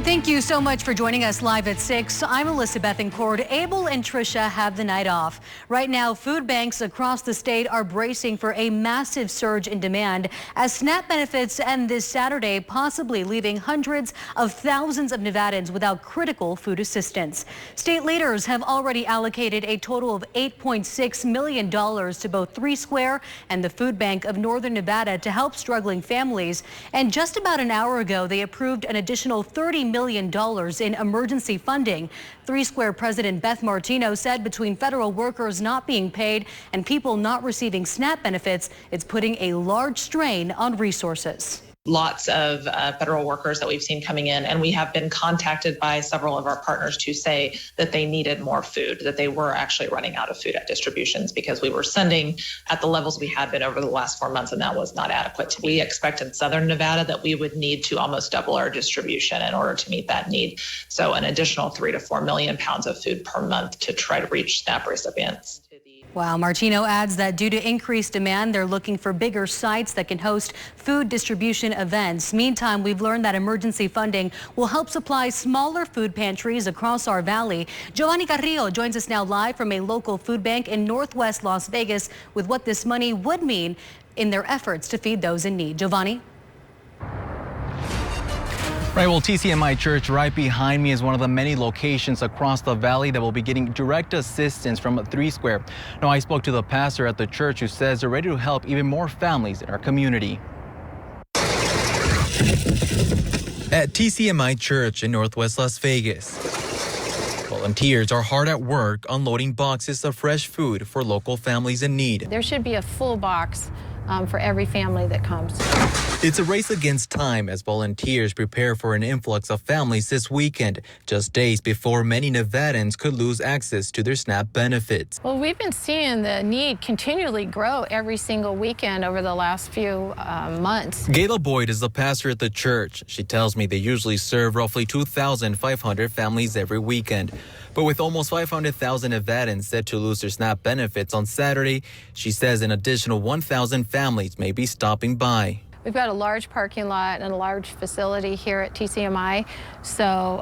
Thank you so much for joining us live at 6. I'm Elizabeth Encord. Abel and Trisha have the night off. Right now, food banks across the state are bracing for a massive surge in demand as SNAP benefits end this Saturday, possibly leaving hundreds of thousands of Nevadans without critical food assistance. State leaders have already allocated a total of $8.6 million to both 3 Square and the Food Bank of Northern Nevada to help struggling families. And just about an hour ago, they approved an additional $30 million in emergency funding. 3 Square President Beth Martino said between federal workers not being paid and people not receiving SNAP benefits, it's putting a large strain on resources. Lots of federal workers that we've seen coming in, and we have been contacted by several of our partners to say that they needed more food, that they were actually running out of food at distributions because we were sending at the levels we had been over the last 4 months, and that was not adequate. We expect in Southern Nevada that we would need to almost double our distribution in order to meet that need. So an additional 3 to 4 million pounds of food per month to try to reach SNAP recipients. Wow. Martino adds that due to increased demand, they're looking for bigger sites that can host food distribution events. Meantime, we've learned that emergency funding will help supply smaller food pantries across our valley. Giovanni Carrillo joins us now live from a local food bank in Northwest Las Vegas with what this money would mean in their efforts to feed those in need. Giovanni? Right, well, TCMI Church right behind me is one of the many locations across the valley that will be getting direct assistance from 3 Square. Now, I spoke to the pastor at the church who says they're ready to help even more families in our community. At TCMI Church in Northwest Las Vegas, volunteers are hard at work unloading boxes of fresh food for local families in need. There should be a full box for every family that comes. It's a race against time as volunteers prepare for an influx of families this weekend, just days before many Nevadans could lose access to their SNAP benefits. Well, we've been seeing the need continually grow every single weekend over the last few months. Gayla Boyd is the pastor at the church. She tells me they usually serve roughly 2,500 families every weekend. But with almost 500,000 Nevadans set to lose their SNAP benefits on Saturday, she says an additional 1,000 families may be stopping by. We've got a large parking lot and a large facility here at TCMI, so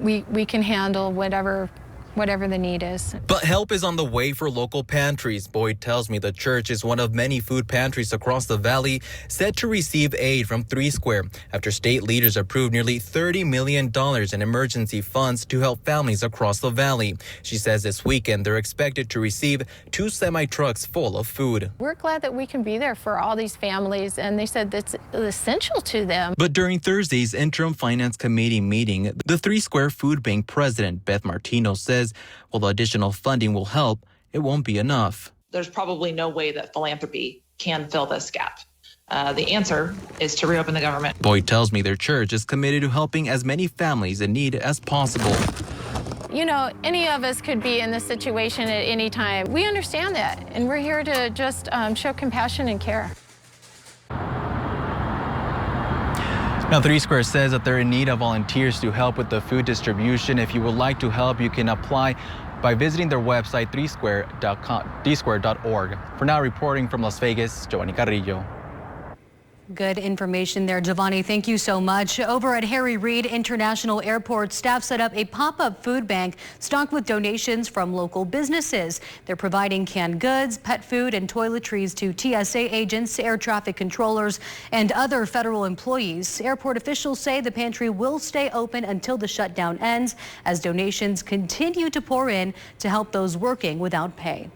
we can handle whatever the need is. But help is on the way for local pantries. Boyd tells me the church is one of many food pantries across the valley set to receive aid from 3 Square after state leaders approved nearly $30 million in emergency funds to help families across the valley. She says this weekend they're expected to receive 2 semi-trucks full of food. We're glad that we can be there for all these families, and they said that's essential to them. But during Thursday's interim finance committee meeting, the 3 Square Food Bank president Beth Martino says while the additional funding will help, it won't be enough. There's probably no way that philanthropy can fill this gap. The answer is to reopen the government. Boyd tells me their church is committed to helping as many families in need as possible. You know, any of us could be in this situation at any time. We understand that, and we're here to just show compassion and care. Now, 3 Square says that they're in need of volunteers to help with the food distribution. If you would like to help, you can apply by visiting their website, 3square.org. For now, reporting from Las Vegas, Giovanni Carrillo. Good information there, Giovanni. Thank you so much. Over at Harry Reid International Airport, staff set up a pop-up food bank stocked with donations from local businesses. They're providing canned goods, pet food, and toiletries to TSA agents, air traffic controllers, and other federal employees. Airport officials say the pantry will stay open until the shutdown ends as donations continue to pour in to help those working without pay.